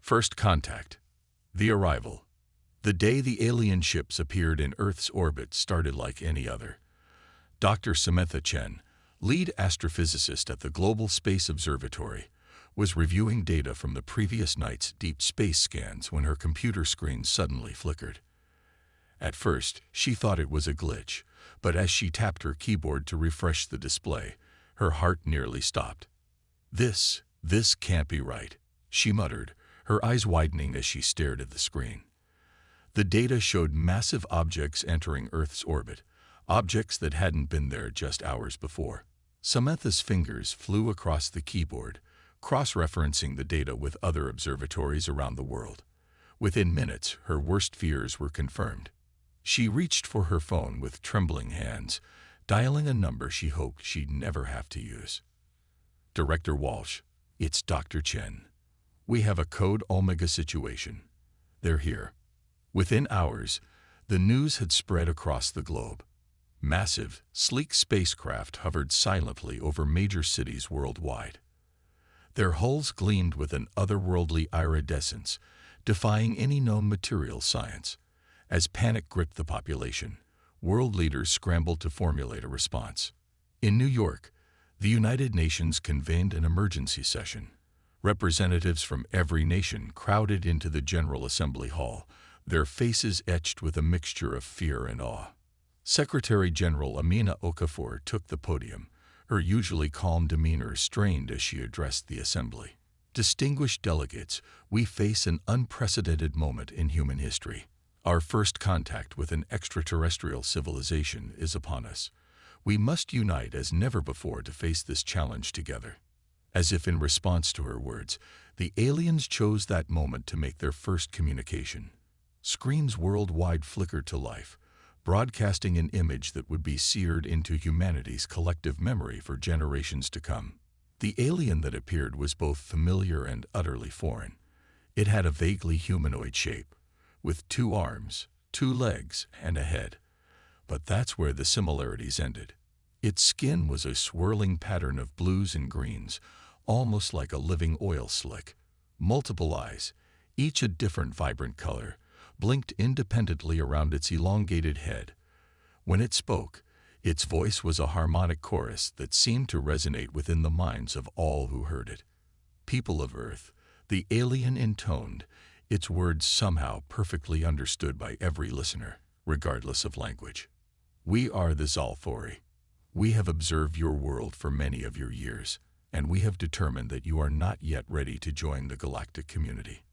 First contact. The arrival. The day the alien ships appeared in Earth's orbit started like any other. Dr. Samantha Chen, lead astrophysicist at the Global Space Observatory, was reviewing data from the previous night's deep space scans when her computer screen suddenly flickered. At first, she thought it was a glitch, but as she tapped her keyboard to refresh the display, her heart nearly stopped. This can't be right," she muttered, her eyes widening as she stared at the screen. The data showed massive objects entering Earth's orbit, objects that hadn't been there just hours before. Samantha's fingers flew across the keyboard, cross-referencing the data with other observatories around the world. Within minutes, her worst fears were confirmed. She reached for her phone with trembling hands, dialing a number she hoped she'd never have to use. "Director Walsh, it's Dr. Chen. We have a Code Omega situation. They're here." Within hours, the news had spread across the globe. Massive, sleek spacecraft hovered silently over major cities worldwide. Their hulls gleamed with an otherworldly iridescence, defying any known material science. As panic gripped the population, world leaders scrambled to formulate a response. In New York, the United Nations convened an emergency session. Representatives from every nation crowded into the General Assembly Hall, their faces etched with a mixture of fear and awe. Secretary General Amina Okafor took the podium, her usually calm demeanor strained as she addressed the assembly. "Distinguished delegates, we face an unprecedented moment in human history. Our first contact with an extraterrestrial civilization is upon us. We must unite as never before to face this challenge together." As if in response to her words, the aliens chose that moment to make their first communication. Screens worldwide flickered to life, broadcasting an image that would be seared into humanity's collective memory for generations to come. The alien that appeared was both familiar and utterly foreign. It had a vaguely humanoid shape, with 2 arms, 2 legs, and a head. But that's where the similarities ended. Its skin was a swirling pattern of blues and greens, almost like a living oil slick. Multiple eyes, each a different vibrant color, blinked independently around its elongated head. When it spoke, its voice was a harmonic chorus that seemed to resonate within the minds of all who heard it. "People of Earth," the alien intoned, its words somehow perfectly understood by every listener, regardless of language. "We are the Zalthori. We have observed your world for many of your years, and we have determined that you are not yet ready to join the galactic community."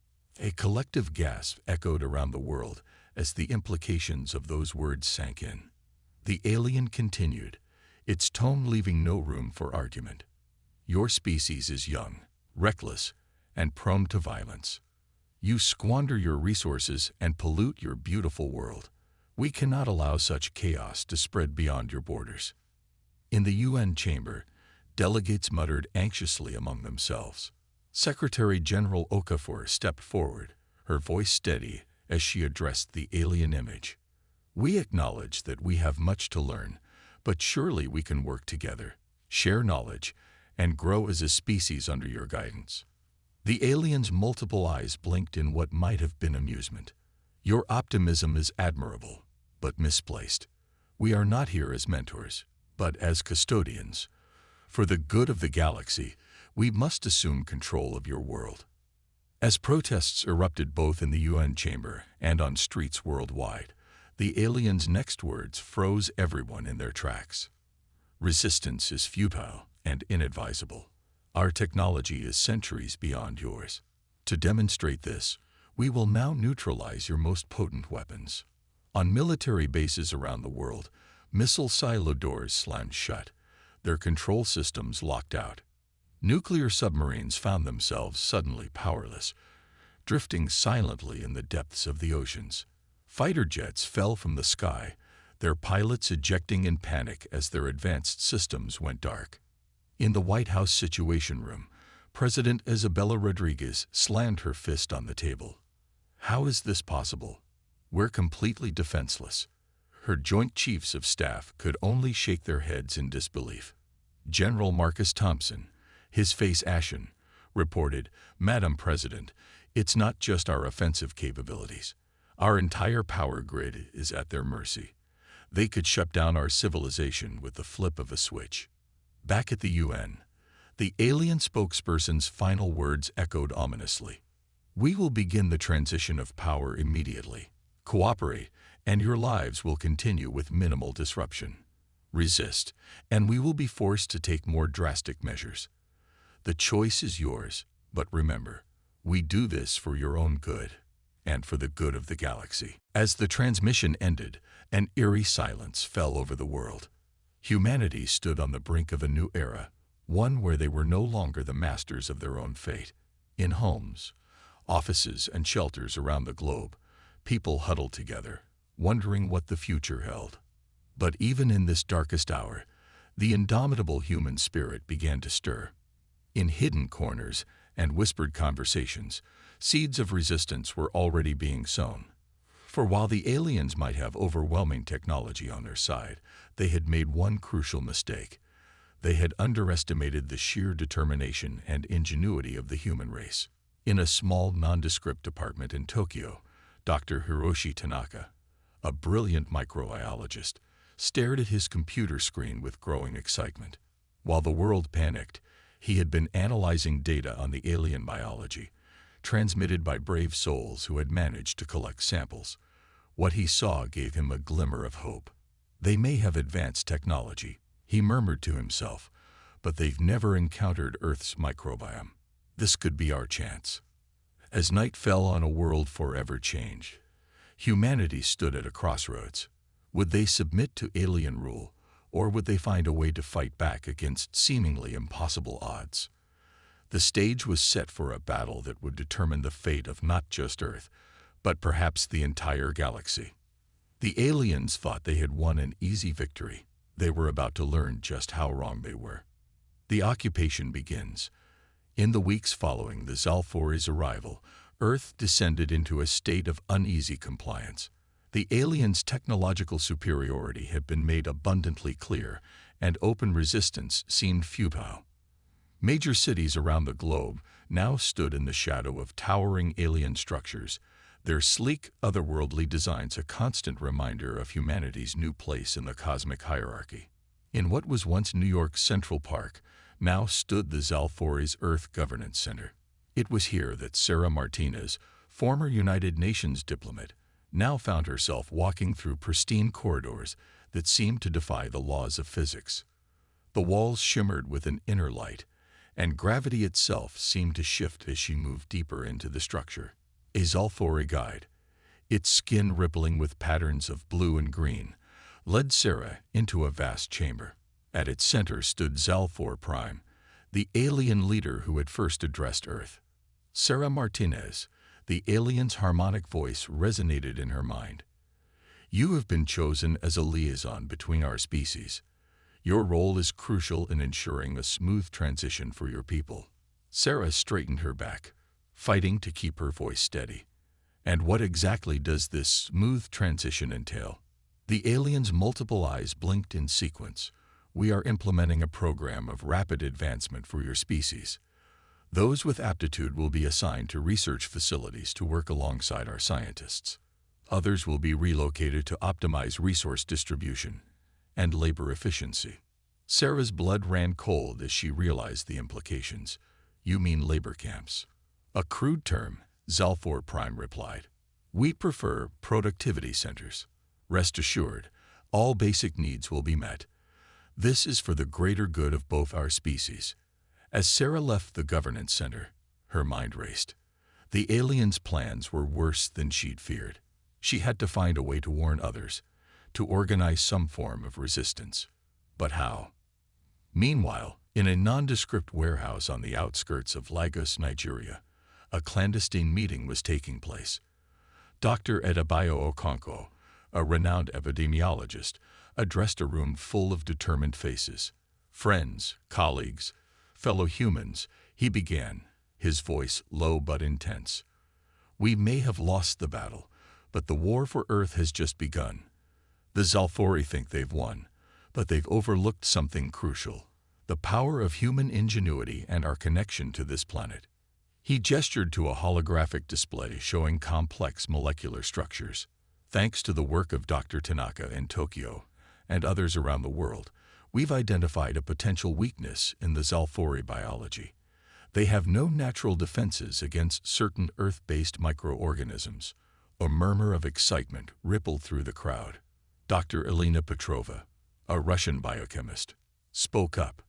A collective gasp echoed around the world as the implications of those words sank in. The alien continued, its tone leaving no room for argument. "Your species is young, reckless, and prone to violence. You squander your resources and pollute your beautiful world. We cannot allow such chaos to spread beyond your borders." In the UN chamber, delegates muttered anxiously among themselves. Secretary General Okafor stepped forward, her voice steady as she addressed the alien image. "We acknowledge that we have much to learn, but surely we can work together, share knowledge, and grow as a species under your guidance." The alien's multiple eyes blinked in what might have been amusement. "Your optimism is admirable, but misplaced. We are not here as mentors, but as custodians. For the good of the galaxy, we must assume control of your world." As protests erupted both in the UN chamber and on streets worldwide, the alien's next words froze everyone in their tracks. "Resistance is futile and inadvisable. Our technology is centuries beyond yours. To demonstrate this, we will now neutralize your most potent weapons." On military bases around the world, missile silo doors slammed shut, their control systems locked out. Nuclear submarines found themselves suddenly powerless, drifting silently in the depths of the oceans. Fighter jets fell from the sky, their pilots ejecting in panic as their advanced systems went dark. In the White House Situation Room, President Isabella Rodriguez slammed her fist on the table. "How is this possible? We're completely defenseless." Her Joint Chiefs of Staff could only shake their heads in disbelief. General Marcus Thompson, his face ashen, reported, "Madam President, It's not just our offensive capabilities. Our entire power grid is at their mercy. They could shut down our civilization with the flip of a switch. Back at the UN, the alien spokesperson's final words echoed ominously. We will begin the transition of power immediately. Cooperate, and your lives will continue with minimal disruption. Resist, and we will be forced to take more drastic measures. The choice is yours, but remember, we do this for your own good and for the good of the galaxy. As the transmission ended, an eerie silence fell over the world. Humanity stood on the brink of a new era, one where they were no longer the masters of their own fate. In homes, offices, and shelters around the globe, people huddled together, wondering what the future held. But even in this darkest hour, the indomitable human spirit began to stir. In hidden corners and whispered conversations, seeds of resistance were already being sown. For while the aliens might have overwhelming technology on their side, they had made one crucial mistake. They had underestimated the sheer determination and ingenuity of the human race. In a small, nondescript apartment in Tokyo, Dr. Hiroshi Tanaka, a brilliant microbiologist, stared at his computer screen with growing excitement. While the world panicked, he had been analyzing data on the alien biology, transmitted by brave souls who had managed to collect samples. What he saw gave him a glimmer of hope. They may have advanced technology, he murmured to himself, but they've never encountered Earth's microbiome. This could be our chance. As night fell on a world forever changed, humanity stood at a crossroads. Would they submit to alien rule, or would they find a way to fight back against seemingly impossible odds? The stage was set for a battle that would determine the fate of not just Earth, but perhaps the entire galaxy. The aliens thought they had won an easy victory. They were about to learn just how wrong they were. The occupation begins. In the weeks following the Zalfouri's arrival, Earth descended into a state of uneasy compliance. The aliens' technological superiority had been made abundantly clear, and open resistance seemed futile. Major cities around the globe now stood in the shadow of towering alien structures, their sleek, otherworldly designs a constant reminder of humanity's new place in the cosmic hierarchy. In what was once New York's Central Park, now stood the Zalfouri's Earth Governance Center. It was here that Sarah Martinez, former United Nations diplomat, now found herself walking through pristine corridors that seemed to defy the laws of physics. The walls shimmered with an inner light, and gravity itself seemed to shift as she moved deeper into the structure. A Zalfouri guide, its skin rippling with patterns of blue and green, led Sarah into a vast chamber. At its center stood Zalfour Prime, the alien leader who had first addressed Earth. Sarah Martinez, the alien's harmonic voice resonated in her mind. You have been chosen as a liaison between our species. Your role is crucial in ensuring a smooth transition for your people. Sarah straightened her back, fighting to keep her voice steady. And what exactly does this smooth transition entail? The alien's multiple eyes blinked in sequence. We are implementing a program of rapid advancement for your species. Those with aptitude will be assigned to research facilities to work alongside our scientists. Others will be relocated to optimize resource distribution and labor efficiency. Sarah's blood ran cold as she realized the implications. You mean labor camps? A crude term, Zalfour Prime replied. We prefer productivity centers. Rest assured, all basic needs will be met. This is for the greater good of both our species. As Sarah left the governance center, her mind raced. The aliens' plans were worse than she'd feared. She had to find a way to warn others, to organize some form of resistance. But how? Meanwhile, in a nondescript warehouse on the outskirts of Lagos, Nigeria, a clandestine meeting was taking place. Dr. Adebayo Okonkwo, a renowned epidemiologist, addressed a room full of determined faces. Friends, colleagues, fellow humans, he began, his voice low but intense. We may have lost the battle, but the war for Earth has just begun. The Zalfouri think they've won, but they've overlooked something crucial: the power of human ingenuity and our connection to this planet. He gestured to a holographic display showing complex molecular structures. Thanks to the work of Dr. Tanaka in Tokyo and others around the world, we've identified a potential weakness in the Zalfori biology. They have no natural defenses against certain Earth-based microorganisms. A murmur of excitement rippled through the crowd. Dr. Elena Petrova, a Russian biochemist, spoke up.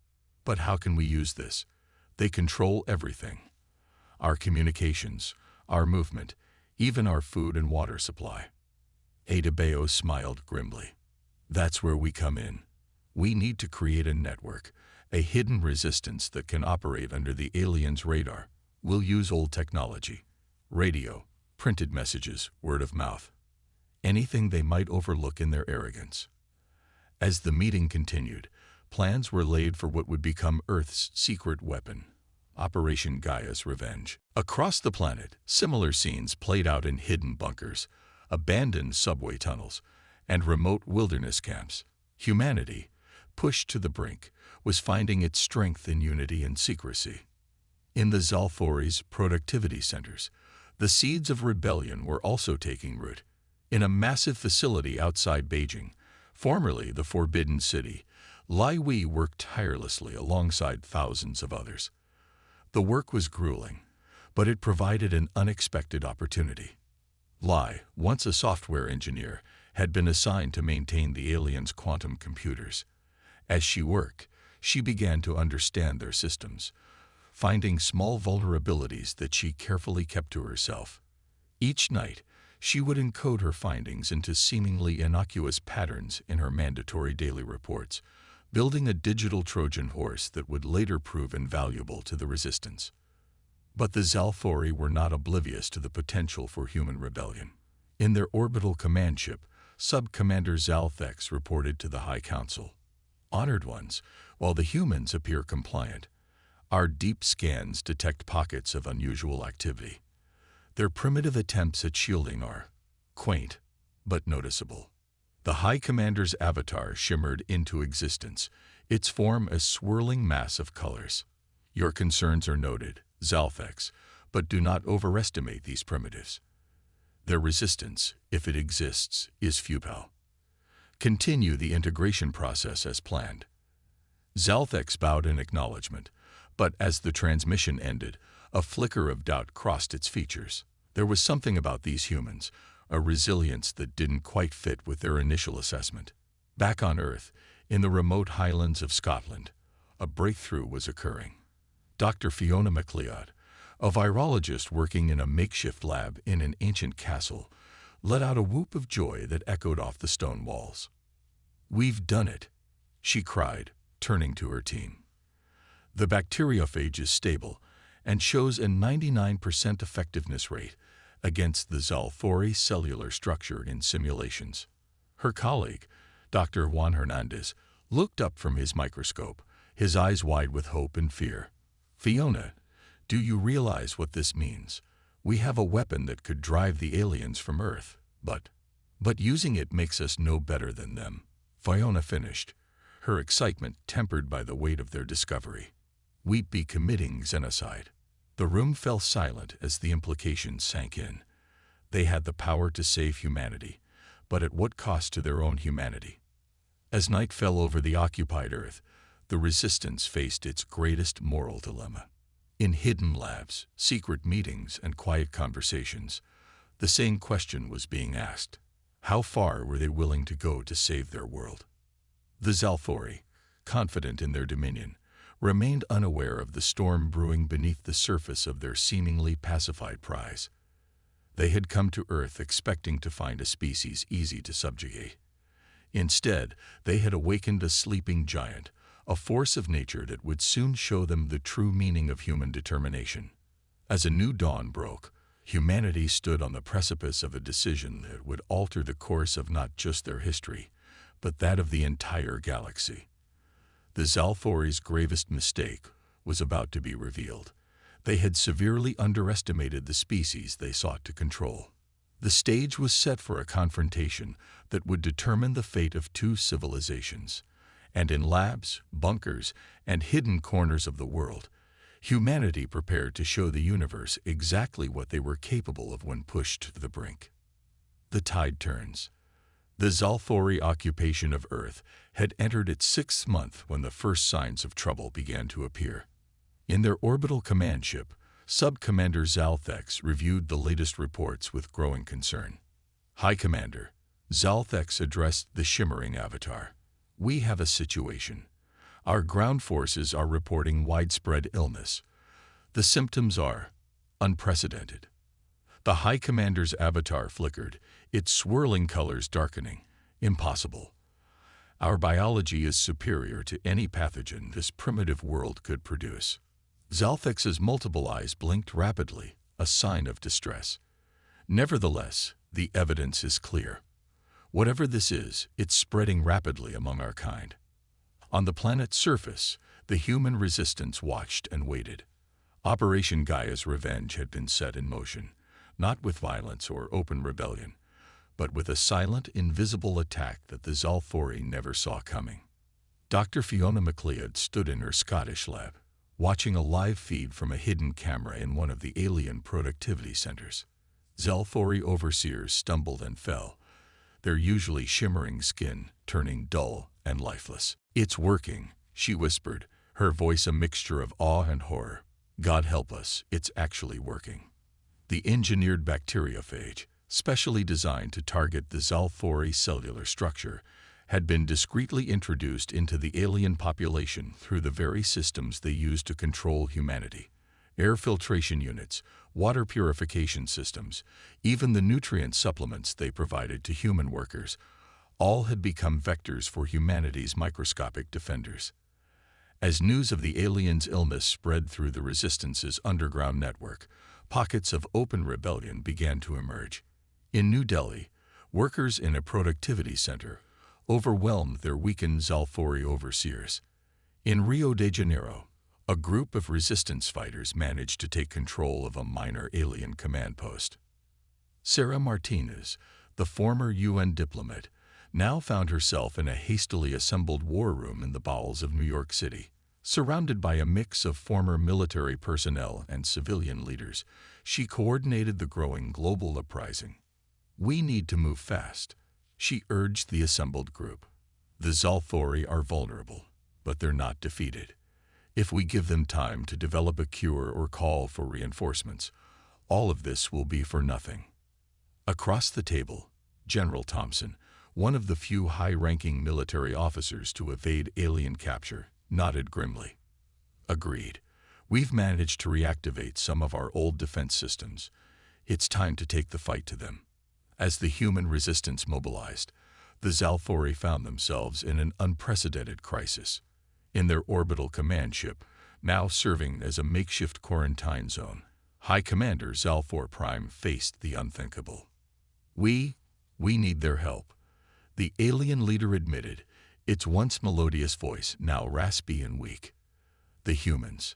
But how can we use this? They control everything. Our communications, our movement, even our food and water supply. Adebayo smiled grimly. That's where we come in. We need to create a network, a hidden resistance that can operate under the aliens' radar. We'll use old technology, radio, printed messages, word of mouth. Anything they might overlook in their arrogance. As the meeting continued, plans were laid for what would become Earth's secret weapon, Operation Gaia's Revenge. Across the planet, similar scenes played out in hidden bunkers, abandoned subway tunnels, and remote wilderness camps. Humanity, pushed to the brink, was finding its strength in unity and secrecy. In the Zalfori's productivity centers, the seeds of rebellion were also taking root. In a massive facility outside Beijing, formerly the Forbidden City, Lai Wei worked tirelessly alongside thousands of others. The work was grueling, but it provided an unexpected opportunity. Lai, once a software engineer, had been assigned to maintain the aliens' quantum computers. As she worked, she began to understand their systems, finding small vulnerabilities that she carefully kept to herself. Each night, she would encode her findings into seemingly innocuous patterns in her mandatory daily reports, building a digital Trojan horse that would later prove invaluable to the resistance. But the Zalfori were not oblivious to the potential for human rebellion. In their orbital command ship, Sub-Commander Zalthex reported to the High Council. Honored ones, while the humans appear compliant, our deep scans detect pockets of unusual activity. Their primitive attempts at shielding are quaint, but noticeable. The High Commander's avatar shimmered into existence, its form a swirling mass of colors. Your concerns are noted, Zalthex, but do not overestimate these primitives. Their resistance, if it exists, is futile. Continue the integration process as planned. Zalthex bowed in acknowledgement, but as the transmission ended, a flicker of doubt crossed its features. There was something about these humans, a resilience that didn't quite fit with their initial assessment. Back on Earth, in the remote highlands of Scotland, a breakthrough was occurring. Dr. Fiona MacLeod, a virologist working in a makeshift lab in an ancient castle, let out a whoop of joy that echoed off the stone walls. "We've done it," she cried, turning to her team. The bacteriophage is stable and shows a 99% effectiveness rate against the Zalfori cellular structure in simulations. Her colleague, Dr. Juan Hernandez, looked up from his microscope, his eyes wide with hope and fear. "Fiona, do you realize what this means? We have a weapon that could drive the aliens from Earth, but using it makes us no better than them." Fiona finished, her excitement tempered by the weight of their discovery. "We'd be committing xenocide." The room fell silent as the implications sank in. They had the power to save humanity, but at what cost to their own humanity? As night fell over the occupied Earth, the resistance faced its greatest moral dilemma. In hidden labs, secret meetings, and quiet conversations, the same question was being asked. How far were they willing to go to save their world? The Zalfori, confident in their dominion, remained unaware of the storm brewing beneath the surface of their seemingly pacified prize. They had come to Earth expecting to find a species easy to subjugate. Instead, they had awakened a sleeping giant, a force of nature that would soon show them the true meaning of human determination. As a new dawn broke, humanity stood on the precipice of a decision that would alter the course of not just their history, but that of the entire galaxy. The Zalfori's gravest mistake was about to be revealed. They had severely underestimated the species they sought to control. The stage was set for a confrontation that would determine the fate of two civilizations. And in labs, bunkers, and hidden corners of the world, Humanity prepared to show the universe exactly what they were capable of when pushed to the brink. The tide turns. The Zalthori occupation of Earth had entered its 6th month when the first signs of trouble began to appear. In their orbital command ship, Sub-Commander Zalthex reviewed the latest reports with growing concern. "High Commander," Zalthex addressed the shimmering avatar. "We have a situation. Our ground forces are reporting widespread illness. The symptoms are unprecedented." The High Commander's avatar flickered, its swirling colors darkening. "Impossible. Our biology is superior to any pathogen this primitive world could produce." Zalthex's multiple eyes blinked rapidly, a sign of distress. "Nevertheless, the evidence is clear. Whatever this is, it's spreading rapidly among our kind." On the planet's surface, the human resistance watched and waited. Operation Gaia's Revenge had been set in motion, not with violence or open rebellion, but with a silent, invisible attack that the Zalthori never saw coming. Dr. Fiona MacLeod stood in her Scottish lab, watching a live feed from a hidden camera in one of the alien productivity centers. Zalthori overseers stumbled and fell, their usually shimmering skin turning dull and lifeless. "It's working," she whispered, her voice a mixture of awe and horror. "God help us, it's actually working." The engineered bacteriophage, specially designed to target the Zalthori cellular structure, had been discreetly introduced into the alien population through the very systems they used to control humanity. Air filtration units, water purification systems, even the nutrient supplements they provided to human workers, all had become vectors for humanity's microscopic defenders. As news of the aliens' illness spread through the Resistance's underground network, pockets of open rebellion began to emerge. In New Delhi, workers in a productivity center overwhelmed their weakened Zalthori overseers. In Rio de Janeiro, a group of resistance fighters managed to take control of a minor alien command post. Sarah Martinez, the former UN diplomat, now found herself in a hastily assembled war room in the bowels of New York City. Surrounded by a mix of former military personnel and civilian leaders, she coordinated the growing global uprising. "We need to move fast," she urged the assembled group. "The Zalthori are vulnerable, but they're not defeated. If we give them time to develop a cure or call for reinforcements, all of this will be for nothing." Across the table, General Thompson, one of the few high-ranking military officers to evade alien capture, nodded grimly. "Agreed. We've managed to reactivate some of our old defense systems. It's time to take the fight to them." As the human resistance mobilized, the Zalthori found themselves in an unprecedented crisis. In their orbital command ship, now serving as a makeshift quarantine zone, High Commander Zalthor Prime faced the unthinkable. We need their help," the alien leader admitted, its once melodious voice now raspy and weak. "The humans.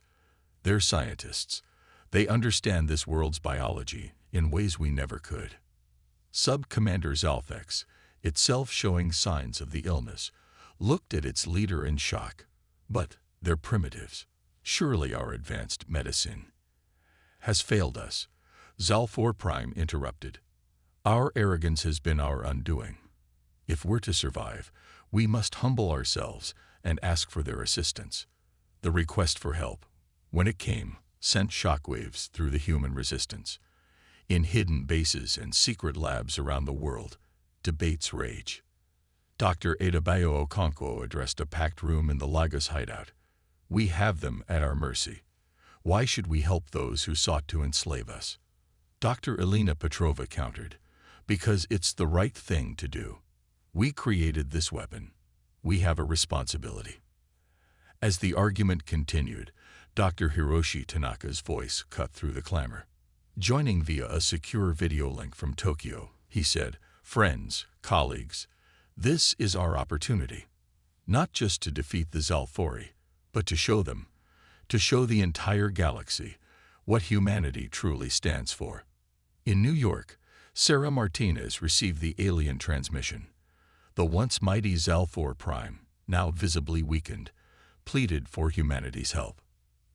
They're scientists. They understand this world's biology in ways we never could." Sub-Commander Zalthex, itself showing signs of the illness, looked at its leader in shock. "But they're primitives. Surely our advanced medicine has failed us," Zalthor Prime interrupted. "Our arrogance has been our undoing. If we're to survive, we must humble ourselves and ask for their assistance." The request for help, when it came, sent shockwaves through the human resistance. In hidden bases and secret labs around the world, debates rage. Dr. Adebayo Okonkwo addressed a packed room in the Lagos hideout. "We have them at our mercy. Why should we help those who sought to enslave us?" Dr. Elena Petrova countered, "Because it's the right thing to do. We created this weapon. We have a responsibility." As the argument continued, Dr. Hiroshi Tanaka's voice cut through the clamor. Joining via a secure video link from Tokyo, he said, "Friends, colleagues, this is our opportunity. Not just to defeat the Zalthori, but to show them, to show the entire galaxy, what humanity truly stands for." In New York, Sarah Martinez received the alien transmission. The once mighty Zalthor Prime, now visibly weakened, pleaded for humanity's help.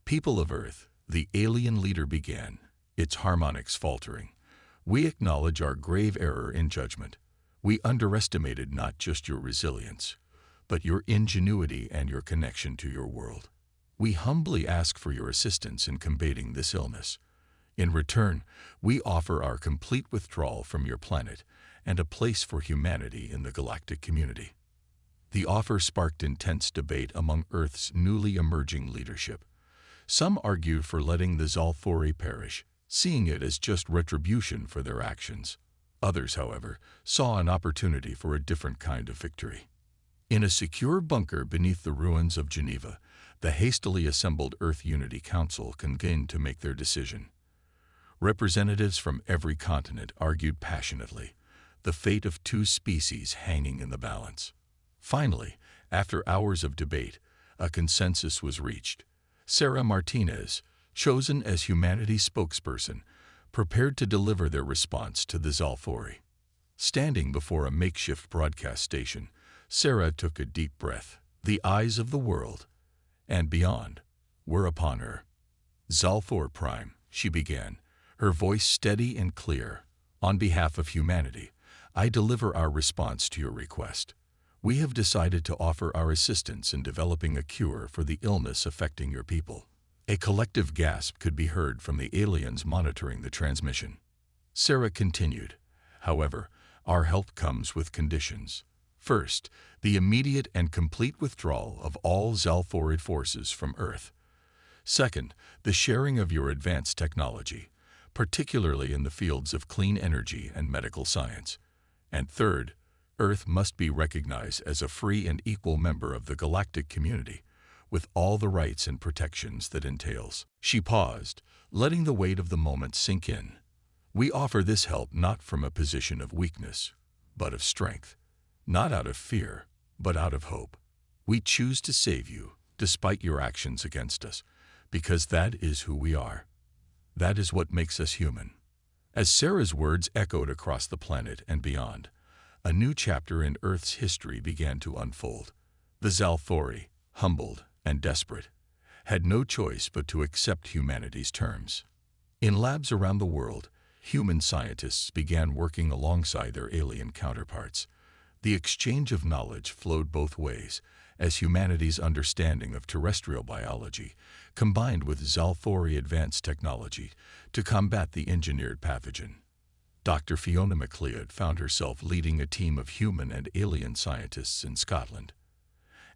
People of Earth, the alien leader began, its harmonics faltering. We acknowledge our grave error in judgment. We underestimated not just your resilience, but your ingenuity and your connection to your world. We humbly ask for your assistance in combating this illness. In return, we offer our complete withdrawal from your planet and a place for humanity in the galactic community. The offer sparked intense debate among Earth's newly emerging leadership. Some argued for letting the Zalthori perish, seeing it as just retribution for their actions. Others, however, saw an opportunity for a different kind of victory. In a secure bunker beneath the ruins of Geneva, the hastily assembled Earth Unity Council convened to make their decision. Representatives from every continent argued passionately, the fate of two species hanging in the balance. Finally, after hours of debate, a consensus was reached. Sarah Martinez, chosen as humanity's spokesperson, prepared to deliver their response to the Zalthori. Standing before a makeshift broadcast station, Sarah took a deep breath. The eyes of the world, and beyond, were upon her. Zalthor Prime, she began, her voice steady and clear. On behalf of humanity, I deliver our response to your request. We have decided to offer our assistance in developing a cure for the illness affecting your people. A collective gasp could be heard from the aliens monitoring the transmission. Sarah continued, however, our help comes with conditions. First, the immediate and complete withdrawal of all Zalthorid forces from Earth. Second, the sharing of your advanced technology, particularly in the fields of clean energy and medical science. And third, Earth must be recognized as a free and equal member of the galactic community, with all the rights and protections that entails. She paused, letting the weight of the moment sink in. We offer this help not from a position of weakness, but of strength. Not out of fear, but out of hope. We choose to save you, despite your actions against us, because that is who we are. That is what makes us human. As Sarah's words echoed across the planet and beyond, a new chapter in Earth's history began to unfold. The Zalthori, humbled and desperate, had no choice but to accept humanity's terms. In labs around the world, human scientists began working alongside their alien counterparts. The exchange of knowledge flowed both ways, as humanity's understanding of terrestrial biology combined with Zalthori advanced technology to combat the engineered pathogen. Dr. Fiona MacLeod found herself leading a team of human and alien scientists in Scotland.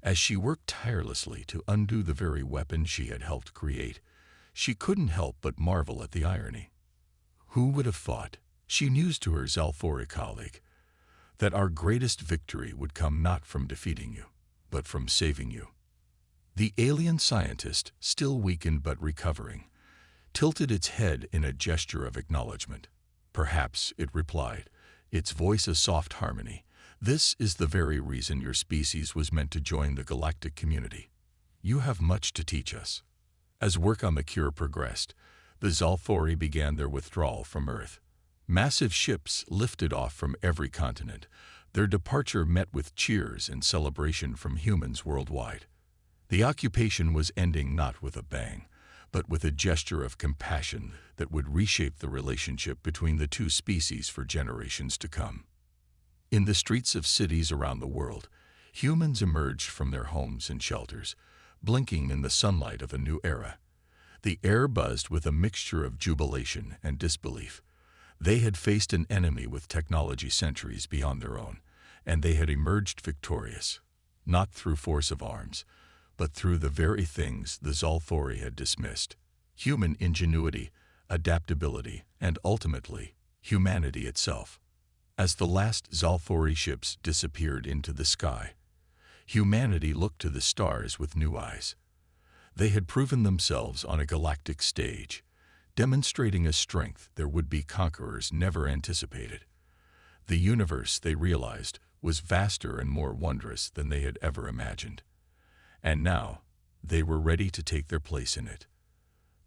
As she worked tirelessly to undo the very weapon she had helped create, she couldn't help but marvel at the irony. Who would have thought, she mused to her Zalthori colleague, that our greatest victory would come not from defeating you, but from saving you. The alien scientist, still weakened but recovering, tilted its head in a gesture of acknowledgement. Perhaps, it replied, its voice a soft harmony, this is the very reason your species was meant to join the galactic community. You have much to teach us. As work on the cure progressed, the Zalthori began their withdrawal from Earth. Massive ships lifted off from every continent, their departure met with cheers and celebration from humans worldwide. The occupation was ending not with a bang, but with a gesture of compassion that would reshape the relationship between the two species for generations to come. In the streets of cities around the world, humans emerged from their homes and shelters, blinking in the sunlight of a new era. The air buzzed with a mixture of jubilation and disbelief. They had faced an enemy with technology centuries beyond their own, and they had emerged victorious, not through force of arms, but through the very things the Zalthori had dismissed: human ingenuity, adaptability, and ultimately, humanity itself. As the last Zalthori ships disappeared into the sky, humanity looked to the stars with new eyes. They had proven themselves on a galactic stage, demonstrating a strength their would-be conquerors never anticipated. The universe, they realized, was vaster and more wondrous than they had ever imagined. And now, they were ready to take their place in it.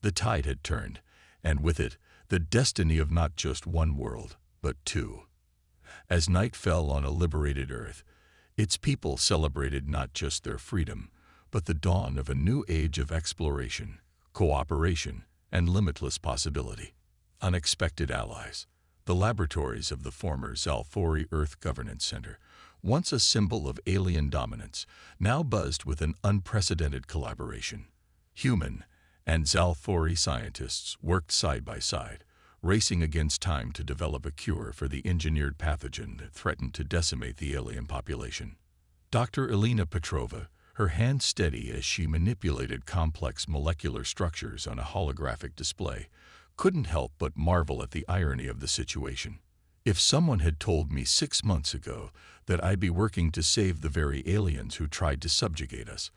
The tide had turned, and with it, the destiny of not just one world, but two. As night fell on a liberated Earth, its people celebrated not just their freedom, but the dawn of a new age of exploration, cooperation, and limitless possibility. Unexpected allies. The laboratories of the former Zalfori Earth Governance Center, once a symbol of alien dominance, now buzzed with an unprecedented collaboration. Human and Zalfori scientists worked side by side, racing against time to develop a cure for the engineered pathogen that threatened to decimate the alien population. Dr. Elena Petrova, her hand steady as she manipulated complex molecular structures on a holographic display, couldn't help but marvel at the irony of the situation. If someone had told me 6 months ago that I'd be working to save the very aliens who tried to subjugate us,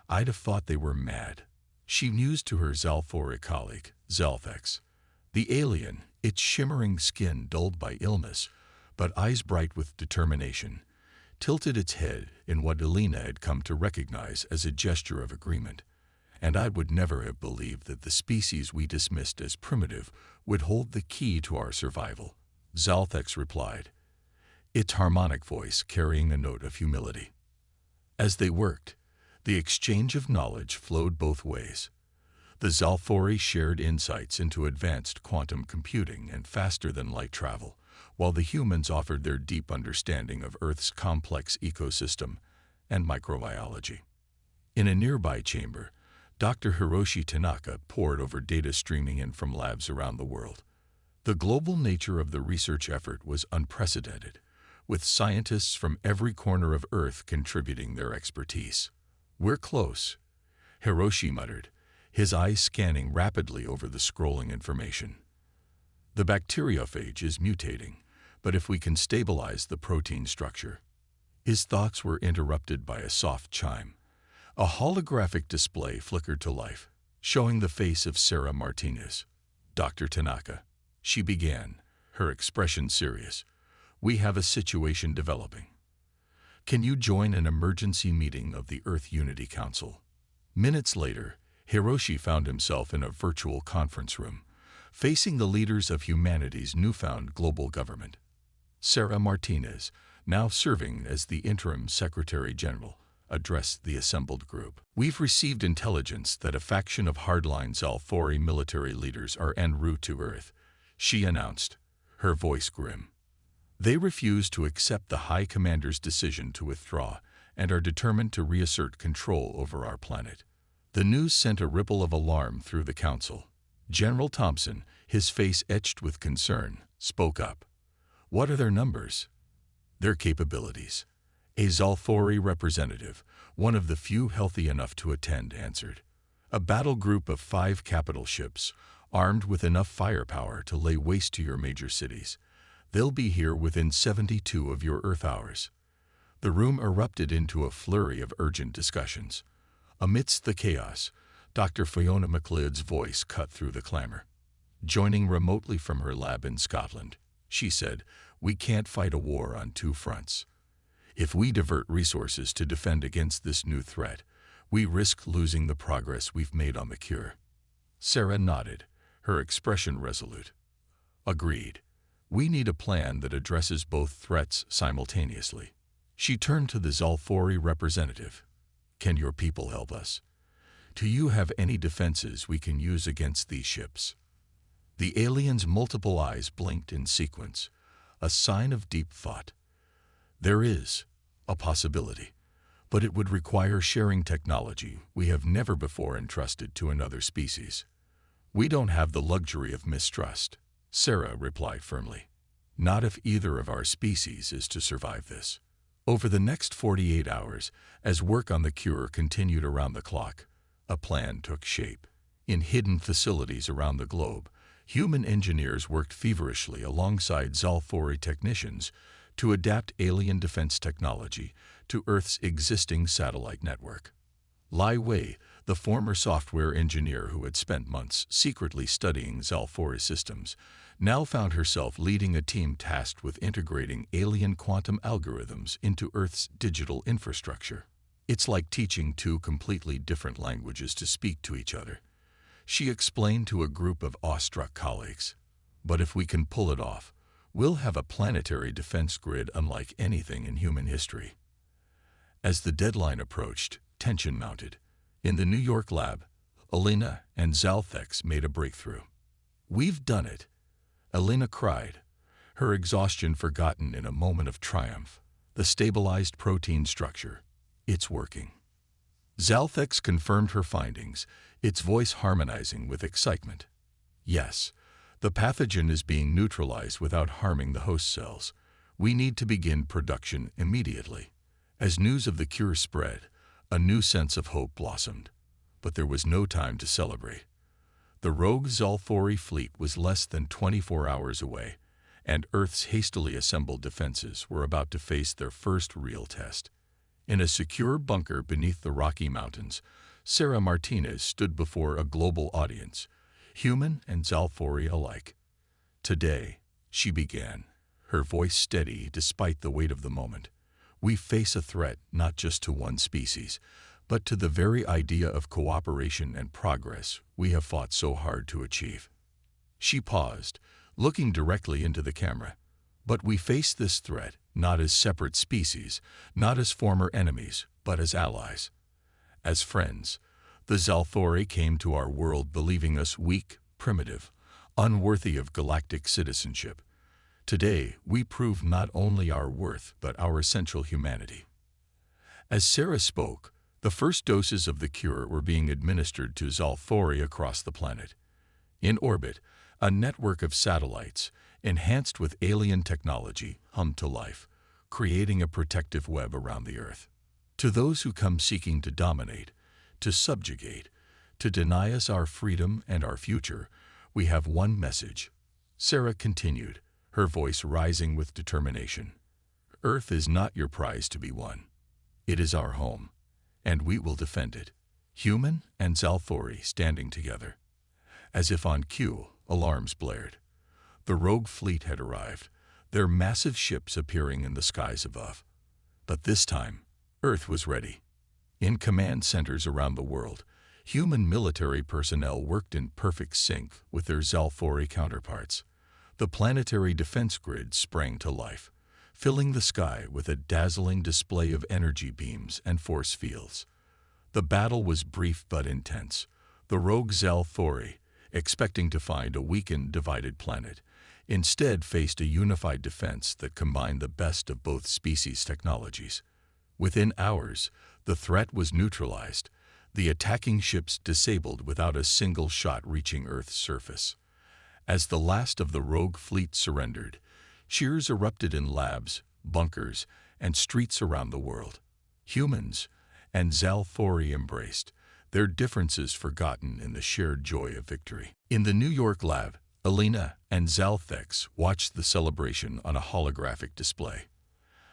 I'd have thought they were mad. She mused to her Zalfori colleague, Zalthex. The alien, its shimmering skin dulled by illness, but eyes bright with determination, tilted its head in what Elena had come to recognize as a gesture of agreement. And I would never have believed that the species we dismissed as primitive would hold the key to our survival, Zalthex replied, its harmonic voice carrying a note of humility. As they worked, the exchange of knowledge flowed both ways. The Zalfori shared insights into advanced quantum computing and faster-than-light travel, while the humans offered their deep understanding of Earth's complex ecosystem and microbiology. In a nearby chamber, Dr. Hiroshi Tanaka pored over data streaming in from labs around the world. The global nature of the research effort was unprecedented, with scientists from every corner of Earth contributing their expertise. "We're close," Hiroshi muttered, his eyes scanning rapidly over the scrolling information. "The bacteriophage is mutating, but if we can stabilize the protein structure..." His thoughts were interrupted by a soft chime. A holographic display flickered to life, showing the face of Sarah Martinez. "Dr. Tanaka," she began, her expression serious, "we have a situation developing. Can you join an emergency meeting of the Earth Unity Council?" Minutes later, Hiroshi found himself in a virtual conference room, facing the leaders of humanity's newfound global government. Sarah Martinez, now serving as the interim Secretary General, addressed the assembled group. "We've received intelligence that a faction of hardline Zalfori military leaders are en route to Earth," she announced, her voice grim. "They refuse to accept the High Commander's decision to withdraw and are determined to reassert control over our planet." The news sent a ripple of alarm through the council. General Thompson, his face etched with concern, spoke up. "What are their numbers?" "Their capabilities." A Zalfori representative, one of the few healthy enough to attend, answered. "A battle group of 5 capital ships, armed with enough firepower to lay waste to your major cities. They'll be here within 72 of your Earth hours." The room erupted into a flurry of urgent discussions. Amidst the chaos, Dr. Fiona MacLeod's voice cut through the clamor. Joining remotely from her lab in Scotland, she said, "We can't fight a war on 2 fronts. If we divert resources to defend against this new threat, we risk losing the progress we've made on the cure." Sarah nodded, her expression resolute. "Agreed. We need a plan that addresses both threats simultaneously." She turned to the Zalfori representative. "Can your people help us? Do you have any defenses we can use against these ships?" The alien's multiple eyes blinked in sequence, a sign of deep thought. "There is a possibility, but it would require sharing technology we have never before entrusted to another species. We don't have the luxury of mistrust," Sarah replied firmly. "Not if either of our species is to survive this." Over the next 48 hours, as work on the cure continued around the clock, a plan took shape. In hidden facilities around the globe, human engineers worked feverishly alongside Zalfori technicians to adapt alien defense technology to Earth's existing satellite network. Lai Wei, the former software engineer who had spent months secretly studying Zalfori systems, now found herself leading a team tasked with integrating alien quantum algorithms into Earth's digital infrastructure. "It's like teaching 2 completely different languages to speak to each other," she explained to a group of awestruck colleagues. "But if we can pull it off, we'll have a planetary defense grid unlike anything in human history." As the deadline approached, tension mounted. In the New York lab, Alina and Zalthex made a breakthrough. "We've done it," Alina cried, her exhaustion forgotten in a moment of triumph. "The stabilized protein structure. It's working." Zalthex confirmed her findings, its voice harmonizing with excitement. "Yes, the pathogen is being neutralized without harming the host cells. We need to begin production immediately." As news of the cure spread, a new sense of hope blossomed. But there was no time to celebrate. The rogue Zalthori fleet was less than 24 hours away, and Earth's hastily assembled defenses were about to face their first real test. In a secure bunker beneath the Rocky Mountains, Sarah Martinez stood before a global audience, human and Zalthori alike. "Today," she began, her voice steady despite the weight of the moment, "we face a threat not just to one species, but to the very idea of cooperation and progress we have fought so hard to achieve." She paused, looking directly into the camera. "But we face this threat not as separate species, not as former enemies, but as allies. As friends. The Zalthori came to our world believing us weak, primitive, unworthy of galactic citizenship. Today, we prove not only our worth, but our essential humanity." As Sarah spoke, the first doses of the cure were being administered to Zalthori across the planet. In orbit, a network of satellites, enhanced with alien technology, hummed to life, creating a protective web around the Earth. To those who come seeking to dominate, to subjugate, to deny us our freedom and our future, we have one message. Sarah continued, her voice rising with determination. "Earth is not your prize to be won. It is our home, and we will defend it." Human and Zalthori standing together. As if on cue, alarms blared. The rogue fleet had arrived, their massive ships appearing in the skies above. But this time, Earth was ready. In command centers around the world, human military personnel worked in perfect sync with their Zalthori counterparts. The planetary defense grid sprang to life, filling the sky with a dazzling display of energy beams and force fields. The battle was brief but intense. The rogue Zalthori, expecting to find a weakened, divided planet, instead faced a unified defense that combined the best of both species' technologies. Within hours, the threat was neutralized, the attacking ships disabled without a single shot reaching Earth's surface. As the last of the rogue fleet surrendered, cheers erupted in labs, bunkers, and streets around the world. Humans and Zalthori embraced, their differences forgotten in the shared joy of victory. In the New York lab, Alina and Zalthex watched the celebration on a holographic display.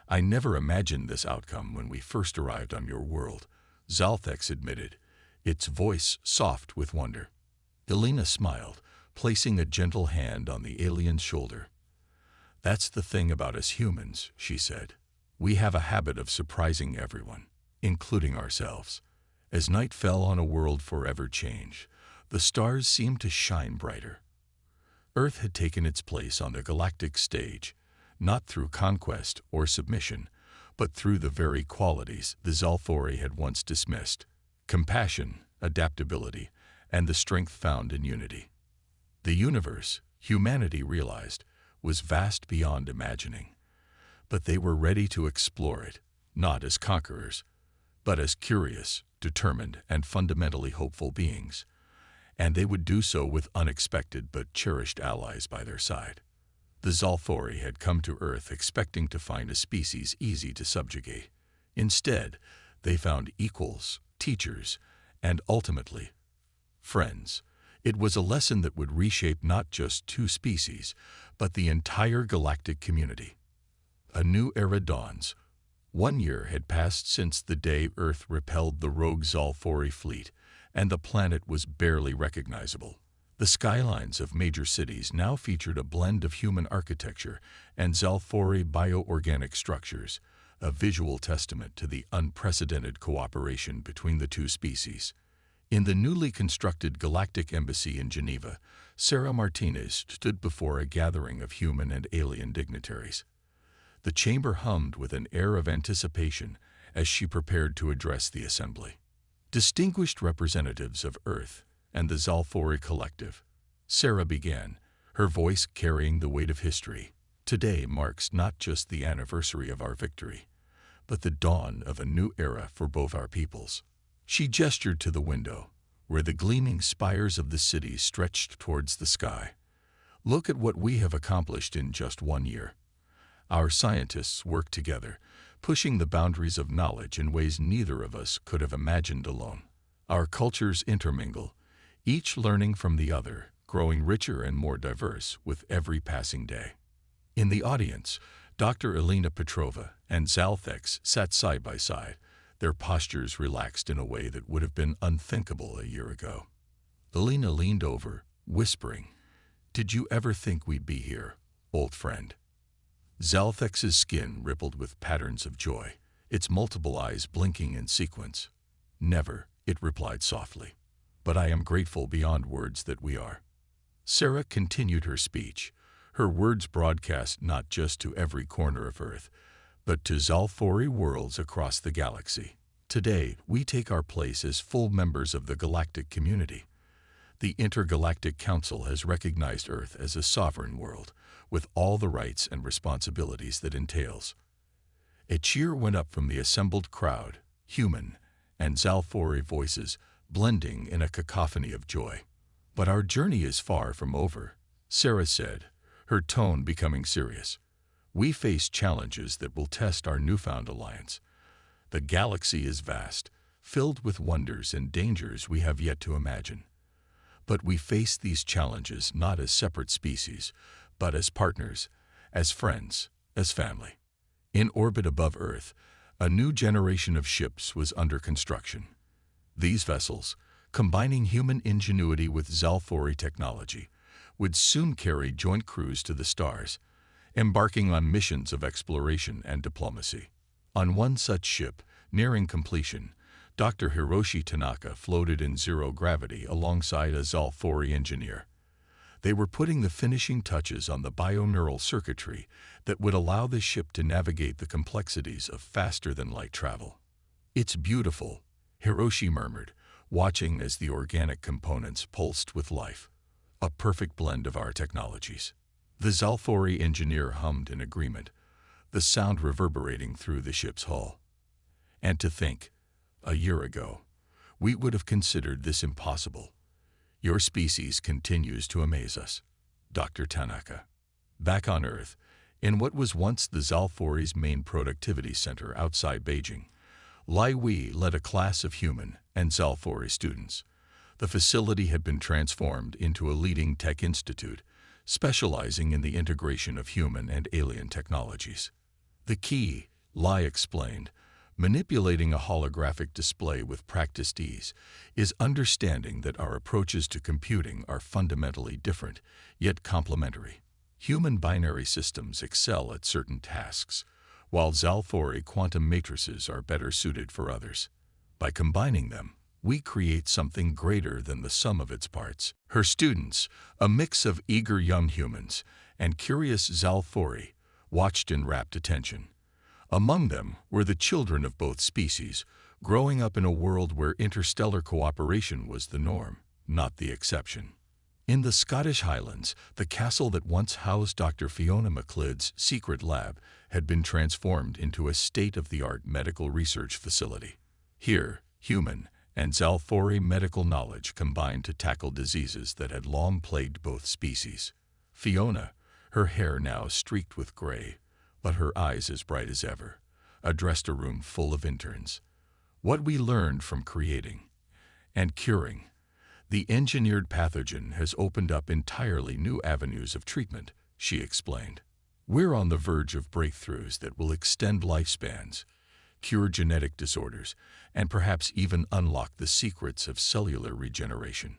"I never imagined this outcome when we first arrived on your world," Zalthex admitted, its voice soft with wonder. Alina smiled, placing a gentle hand on the alien's shoulder. "That's the thing about us humans," she said. "We have a habit of surprising everyone, including ourselves." As night fell on a world forever changed, the stars seemed to shine brighter. Earth had taken its place on the galactic stage, not through conquest or submission, but through the very qualities the Zalthori had once dismissed: compassion, adaptability, and the strength found in unity. The universe, humanity realized, was vast beyond imagining, but they were ready to explore it, not as conquerors, but as curious, determined, and fundamentally hopeful beings. And they would do so with unexpected but cherished allies by their side. The Zalthori had come to Earth expecting to find a species easy to subjugate. Instead, they found equals, teachers, and ultimately, friends. It was a lesson that would reshape not just two species, but the entire galactic community. A new era dawns. 1 year had passed since the day Earth repelled the rogue Zalthori fleet, and the planet was barely recognizable. The skylines of major cities now featured a blend of human architecture and Zalthori bioorganic structures, a visual testament to the unprecedented cooperation between the two species. In the newly constructed Galactic Embassy in Geneva, Sarah Martinez stood before a gathering of human and alien dignitaries. The chamber hummed with an air of anticipation as she prepared to address the assembly. distinguished representatives of Earth and the Zalfori Collective. Sarah began, her voice carrying the weight of history. Today marks not just the anniversary of our victory, but the dawn of a new era for both our peoples. She gestured to the window, where the gleaming spires of the city stretched towards the sky. Look at what we have accomplished in just 1 year. Our scientists worked together, pushing the boundaries of knowledge in ways neither of us could have imagined alone. Our cultures intermingle, each learning from the other, growing richer and more diverse with every passing day. In the audience, Dr. Elena Petrova and Zalthex sat side by side, their postures relaxed in a way that would have been unthinkable a year ago. Elena leaned over, whispering, "Did you ever think we'd be here, old friend?" Zalthex's skin rippled with patterns of joy, its multiple eyes blinking in sequence. "Never," it replied softly. "But I am grateful beyond words that we are." Sarah continued her speech, her words broadcast not just to every corner of Earth, but to Zalfori worlds across the galaxy. Today, we take our place as full members of the galactic community. The Intergalactic Council has recognized Earth as a sovereign world, with all the rights and responsibilities that entails. A cheer went up from the assembled crowd, human and Zalfori voices blending in a cacophony of joy. "But our journey is far from over," Sarah said, her tone becoming serious. "We face challenges that will test our newfound alliance. The galaxy is vast, filled with wonders and dangers we have yet to imagine. But we face these challenges not as separate species, but as partners, as friends, as family." In orbit above Earth, a new generation of ships was under construction. These vessels, combining human ingenuity with Zalfori technology, would soon carry joint crews to the stars, embarking on missions of exploration and diplomacy. On one such ship, nearing completion, Dr. Hiroshi Tanaka floated in zero gravity alongside a Zalfori engineer. They were putting the finishing touches on the bioneural circuitry that would allow the ship to navigate the complexities of faster-than-light travel. "It's beautiful," Hiroshi murmured, watching as the organic components pulsed with life. "A perfect blend of our technologies." The Zalfori engineer hummed in agreement, the sound reverberating through the ship's hull. "And to think, a year ago, we would have considered this impossible. Your species continues to amaze us, Dr. Tanaka." Back on Earth, in what was once the Zalfori's main productivity center outside Beijing, Lai Wei led a class of human and Zalfori students. The facility had been transformed into a leading tech institute, specializing in the integration of human and alien technologies. "The key," Lai explained, manipulating a holographic display with practiced ease, "is understanding that our approaches to computing are fundamentally different, yet complementary. Human binary systems excel at certain tasks, while Zalfori quantum matrices are better suited for others. By combining them, we create something greater than the sum of its parts." Her students, a mix of eager young humans and curious Zalfori, watched in rapt attention. Among them were the children of both species, growing up in a world where interstellar cooperation was the norm, not the exception. In the Scottish Highlands, the castle that once housed Dr. Fiona MacLeod's secret lab had been transformed into a state-of-the-art medical research facility. Here, human and Zalfori medical knowledge combined to tackle diseases that had long plagued both species. Fiona, her hair now streaked with gray, but her eyes as bright as ever, addressed a room full of interns. "What we learned from creating and curing the engineered pathogen has opened up entirely new avenues of treatment," she explained. "We're on the verge of breakthroughs that will extend lifespans, cure genetic disorders, and perhaps even unlock the secrets of cellular regeneration."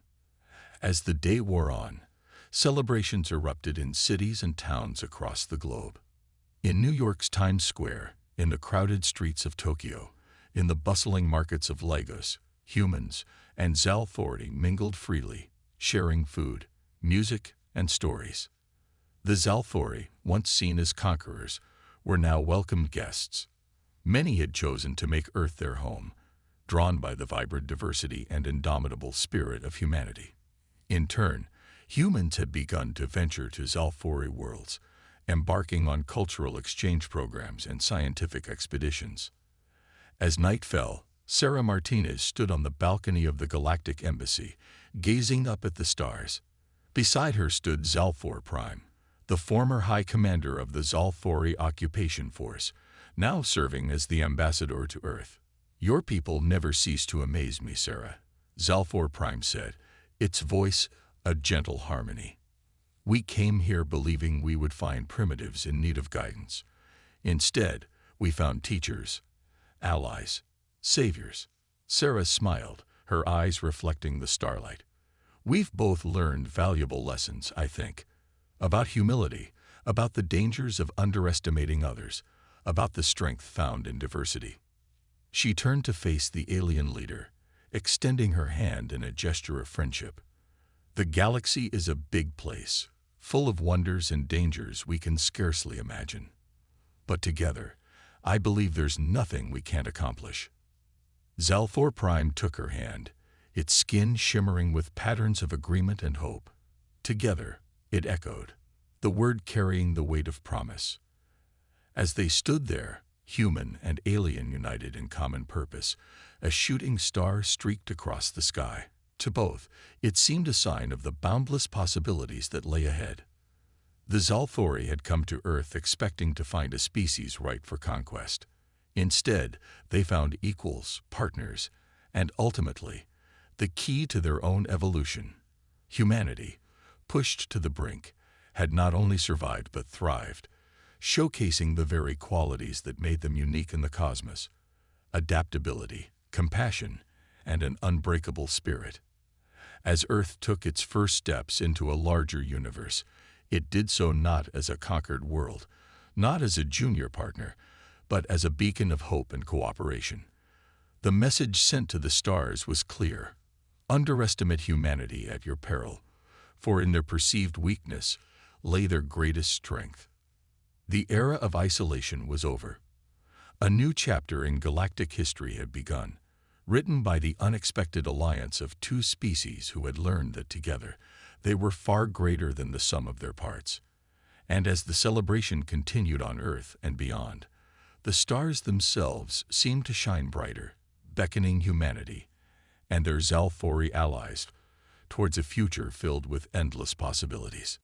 As the day wore on, celebrations erupted in cities and towns across the globe. In New York's Times Square, in the crowded streets of Tokyo, in the bustling markets of Lagos, humans and Zalfori mingled freely, sharing food, music, and stories. The Zalfori, once seen as conquerors, were now welcomed guests. Many had chosen to make Earth their home, drawn by the vibrant diversity and indomitable spirit of humanity. In turn, humans had begun to venture to Zalfori worlds, embarking on cultural exchange programs and scientific expeditions. As night fell, Sarah Martinez stood on the balcony of the Galactic Embassy, gazing up at the stars. Beside her stood Zalfor Prime, the former High Commander of the Zalfori Occupation Force, now serving as the ambassador to Earth. "Your people never cease to amaze me, Sarah," Zalfor Prime said, its voice a gentle harmony. "We came here believing we would find primitives in need of guidance. Instead, we found teachers, allies, saviors." Sarah smiled, her eyes reflecting the starlight. "We've both learned valuable lessons, I think, about humility, about the dangers of underestimating others, about the strength found in diversity." She turned to face the alien leader, extending her hand in a gesture of friendship. "The galaxy is a big place, full of wonders and dangers we can scarcely imagine. But together, I believe there's nothing we can't accomplish." Zalfor Prime took her hand, its skin shimmering with patterns of agreement and hope. "Together," it echoed, the word carrying the weight of promise. As they stood there, human and alien united in common purpose, a shooting star streaked across the sky. To both, it seemed a sign of the boundless possibilities that lay ahead. The Zalfori had come to Earth expecting to find a species ripe for conquest. Instead, they found equals, partners, and ultimately, the key to their own evolution. Humanity, pushed to the brink, had not only survived but thrived, showcasing the very qualities that made them unique in the cosmos: adaptability, compassion, and an unbreakable spirit. As Earth took its first steps into a larger universe, it did so not as a conquered world, not as a junior partner, but as a beacon of hope and cooperation. The message sent to the stars was clear: underestimate humanity at your peril, for in their perceived weakness lay their greatest strength. The era of isolation was over. A new chapter in galactic history had begun, written by the unexpected alliance of two species who had learned that together they were far greater than the sum of their parts. And as the celebration continued on Earth and beyond, the stars themselves seemed to shine brighter, beckoning humanity and their Zalfori allies towards a future filled with endless possibilities.